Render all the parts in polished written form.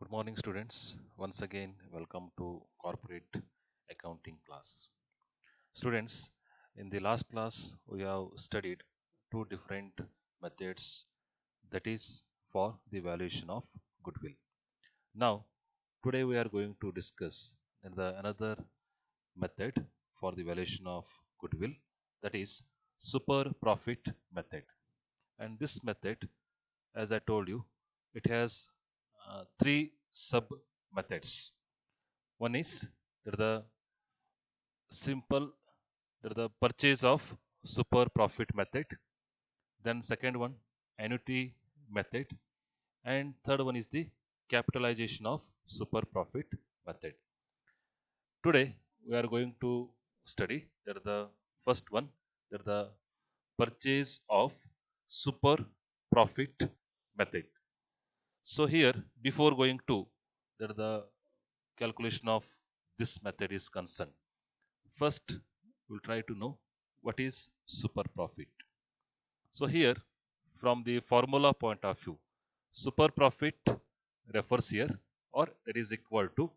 Good morning, students. Once again, welcome to corporate accounting class. Students, in the last class, we have studied two different methods that is for the valuation of goodwill. Now, today we are going to discuss another method for the valuation of goodwill, that is super profit method. And this method, as I told you, it has three sub methods. One is the simple the purchase of super profit method. Then second one, annuity method, and third one is the capitalization of super profit method. Today we are going to study the first one, the purchase of super profit method. So here, before going to the calculation of this method is concerned, first we'll try to know what is super profit. So here, from the formula point of view, super profit refers here, or that is equal to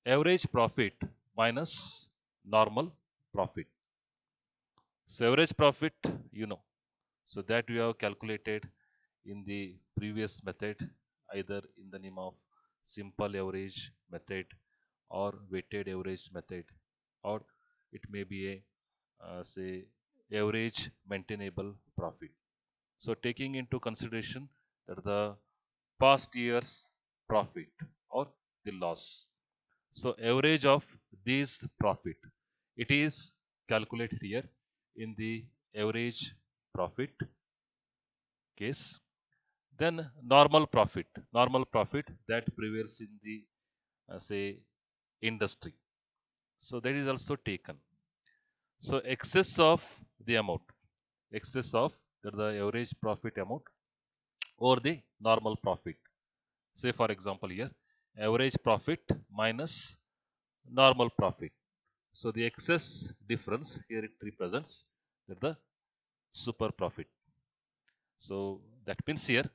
average profit minus normal profit. So average profit, you know, so that we have calculated in the previous method, either in the name of simple average method or weighted average method, or it may be a say average maintainable profit. So taking into consideration that the past year's profit or the loss. So average of these profit, it is calculated here in the average profit case. Then normal profit that prevails in the say industry. So that is also taken. So excess of the average profit amount or the normal profit. Say for example here, average profit minus normal profit. So the excess difference here it represents the super profit. So that means here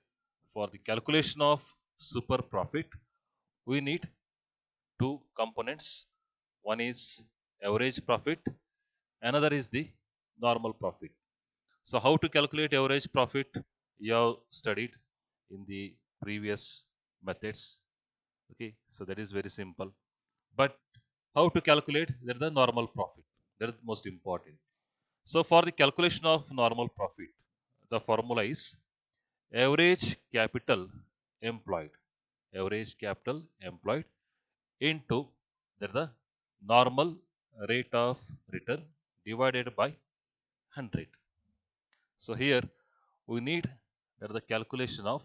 for the calculation of super profit, we need two components. One is average profit, another is the normal profit. So how to calculate average profit? You have studied in the previous methods. Okay, so that is very simple. But how to calculate the normal profit? That is most important. So for the calculation of normal profit, the formula is average capital employed. Average capital employed into the normal rate of return divided by 100. So here we need the calculation of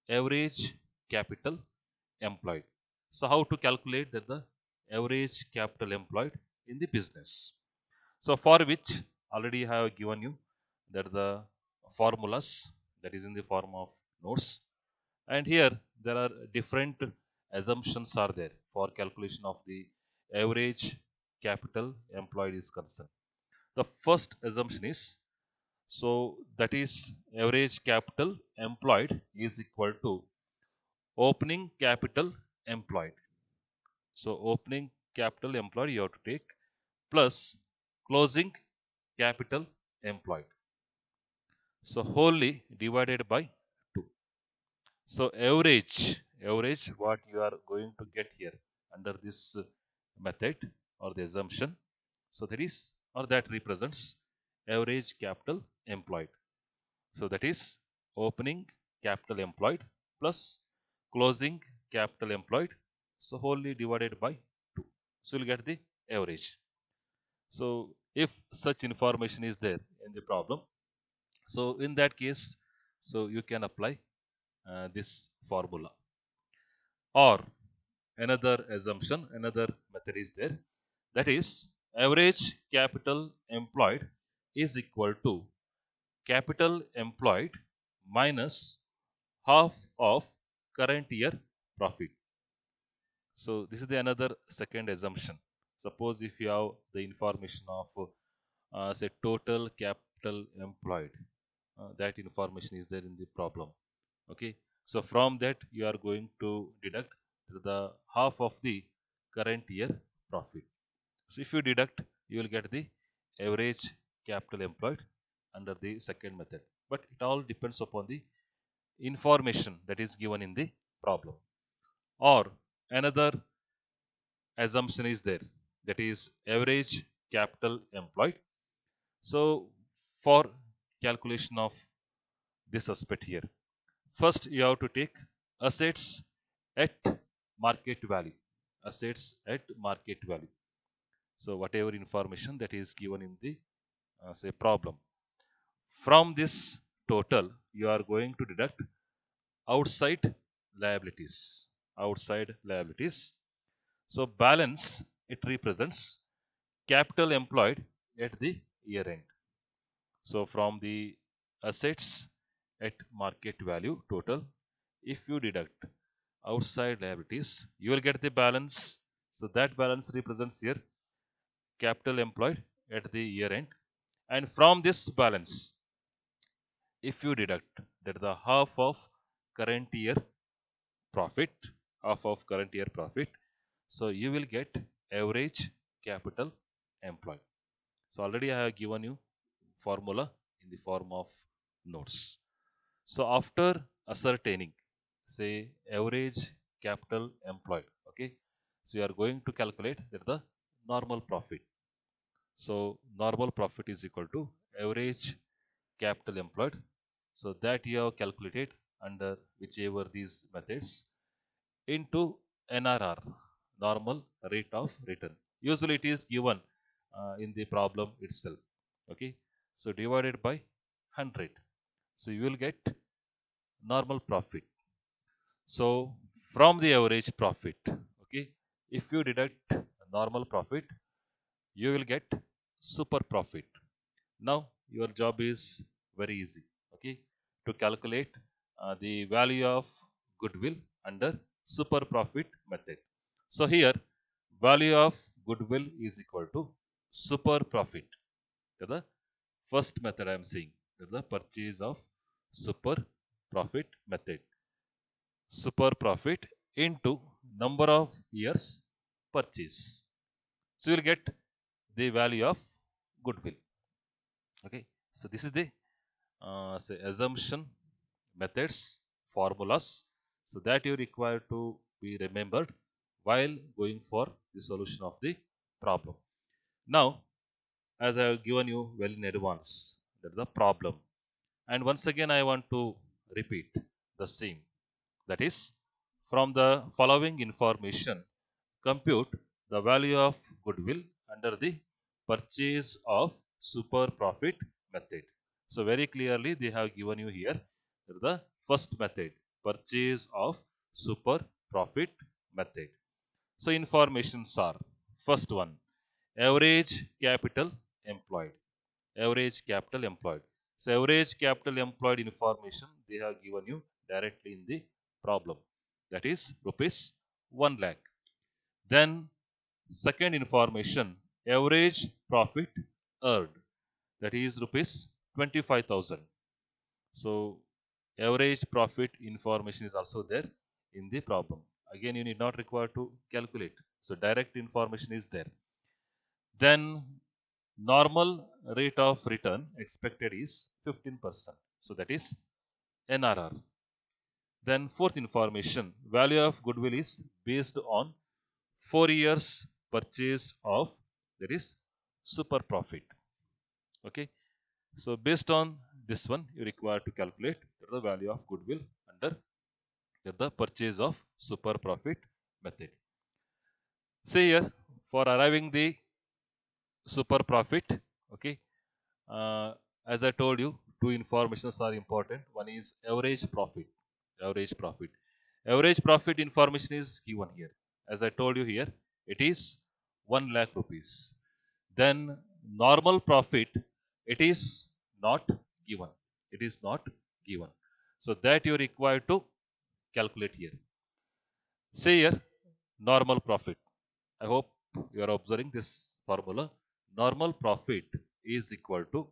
average capital employed. So how to calculate the average capital employed in the business? So for which already I have given you the formulas that is in the form of notes. And here there are different assumptions are there for calculation of the average capital employed is concerned. The first assumption is, so that is average capital employed is equal to opening capital employed. So opening capital employed you have to take plus closing capital employed. So wholly divided by 2. So average what you are going to get here under this method or the assumption. So that is or that represents average capital employed. So that is opening capital employed plus closing capital employed. So wholly divided by 2. So you'll get the average. So if such information is there in the problem, so in that case, so you can apply this formula. Or another assumption, another method is there. That is average capital employed is equal to capital employed minus half of current year profit. So this is the another second assumption. Suppose if you have the information of say total capital employed, that information is there in the problem. Okay, So from that you are going to deduct the half of the current year profit. So if you deduct, you will get the average capital employed under the second method. But it all depends upon the information that is given in the problem. Or another assumption is there, that is average capital employed. So for calculation of this aspect here, first you have to take assets at market value. Assets at market value. So whatever information that is given in the say problem. From this total, you are going to deduct outside liabilities. Outside liabilities. So balance, it represents capital employed at the year end. So from the assets at market value total, if you deduct outside liabilities, you will get the balance. So that balance represents here capital employed at the year end. And from this balance, if you deduct that the half of current year profit, half of current year profit, so you will get average capital employed. So already I have given you formula in the form of notes. So after ascertaining, say average capital employed, okay, so you are going to calculate that the normal profit. So normal profit is equal to average capital employed. So that you have calculated under whichever these methods into NRR, normal rate of return. Usually it is given in the problem itself. Okay, so divided by 100. So you will get normal profit. So from the average profit, okay, if you deduct normal profit, you will get super profit. Now your job is very easy, okay, to calculate the value of goodwill under super profit method. So here value of goodwill is equal to super profit. That the first method I am saying, that the purchase of super profit method. Super profit into number of years purchase. So you will get the value of goodwill. Okay, so this is the say assumption methods formulas, so that you require to be remembered while going for the solution of the problem. Now, as I have given you well in advance, that is the problem, and once again I want to repeat the same, that is, from the following information, compute the value of goodwill under the purchase of super profit method. So very clearly they have given you here the first method, purchase of super profit method. So informations are, first one, average capital employed. Average capital employed. So average capital employed information they have given you directly in the problem. That is rupees 1 lakh. Then second information, average profit earned, that is rupees 25,000. So average profit information is also there in the problem. Again, you need not require to calculate. So direct information is there. Then normal rate of return expected is 15%. So that is NRR. Then fourth information, value of goodwill is based on 4 years purchase of, that is super profit. Okay, so based on this one you require to calculate the value of goodwill under the purchase of super profit method. See here, for arriving the super profit, okay, uh, as I told you, two informations are important. One is average profit. Average profit. Average profit information is given here. As I told you here, it is 1 lakh rupees. Then normal profit, it is not given. It is not given. So that you require to calculate here. Say here, normal profit. I hope you are observing this formula. Normal profit is equal to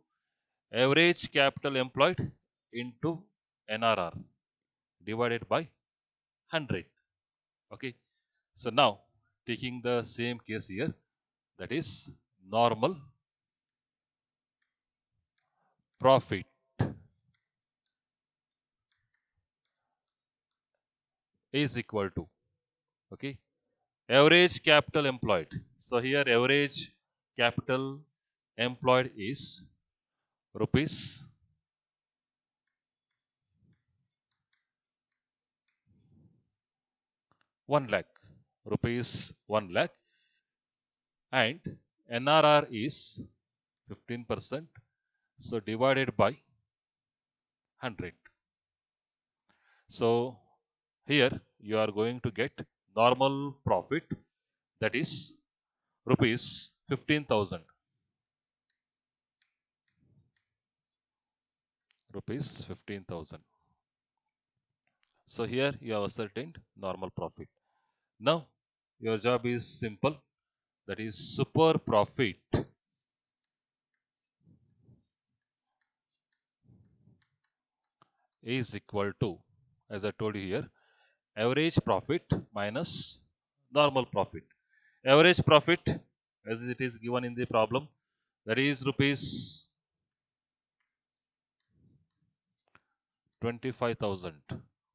average capital employed into NRR. divided by 100. Okay. So now taking the same case here, that is normal profit is equal to, okay, average capital employed. So here average capital employed is rupees 1 lakh, rupees 1 lakh, and NRR is 15%. So divided by 100. So here you are going to get normal profit, that is rupees 15,000. Rupees 15,000. So here you have ascertained normal profit. Now your job is simple, that is super profit is equal to, as I told you here, average profit minus normal profit. Average profit, as it is given in the problem, that is rupees 25,000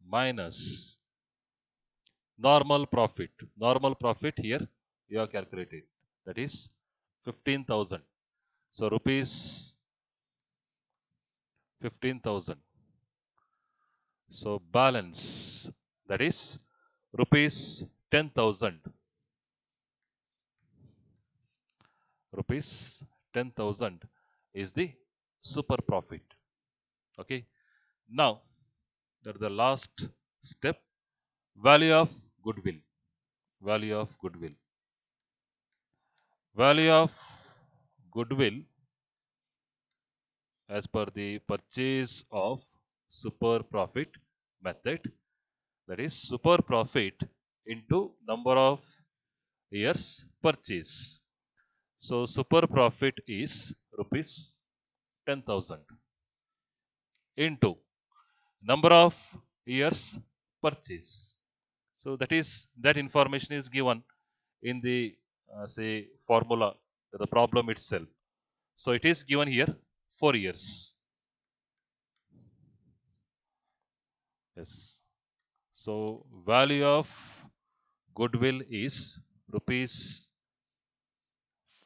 minus normal profit. Normal profit here you have calculated, that is 15,000. So rupees 15,000. So balance, that is rupees 10,000. Rupees 10,000 is the super profit. Okay. Now that the last step, value of goodwill. Value of goodwill. Value of goodwill as per the purchase of super profit method, that is super profit into number of years purchase. So super profit is rupees 10,000 into number of years purchase. So that information is given in the say formula, the problem itself. So it is given here 4 years. Yes. So value of goodwill is rupees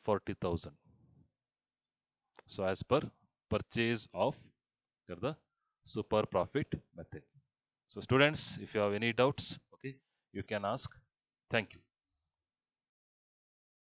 40,000. So as per purchase of the super profit method. So students, if you have any doubts, okay, you can ask. Thank you.